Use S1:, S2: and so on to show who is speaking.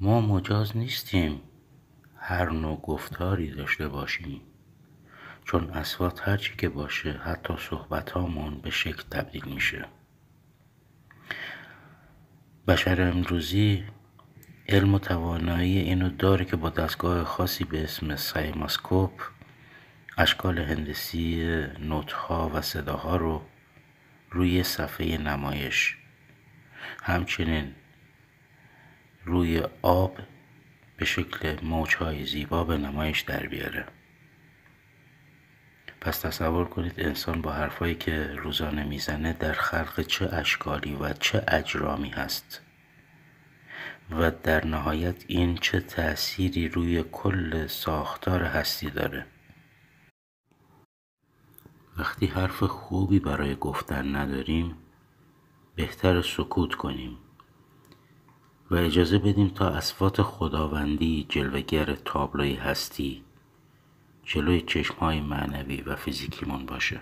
S1: ما مجاز نیستیم هر نوع گفتاری داشته باشیم، چون اصوات هرچی که باشه حتی صحبتامون به شکل تبدیل میشه. بشر امروزی علم و توانایی اینو داره که با دستگاه خاصی به اسم سایماسکوپ اشکال هندسی نوت‌ها و صداها رو روی صفحه نمایش، همچنین روی آب به شکل موج‌های زیبا به نمایش در بیاره. پس تصور کنید انسان با حرفایی که روزانه میزنه در خلق چه اشکالی و چه اجرامی هست و در نهایت این چه تأثیری روی کل ساختار هستی داره. وقتی حرف خوبی برای گفتن نداریم بهتر سکوت کنیم و اجازه بدیم تا اصوات خداوندی جلوه‌گر تابلوی هستی جلوی چشم‌های معنوی و فیزیکیمون باشه.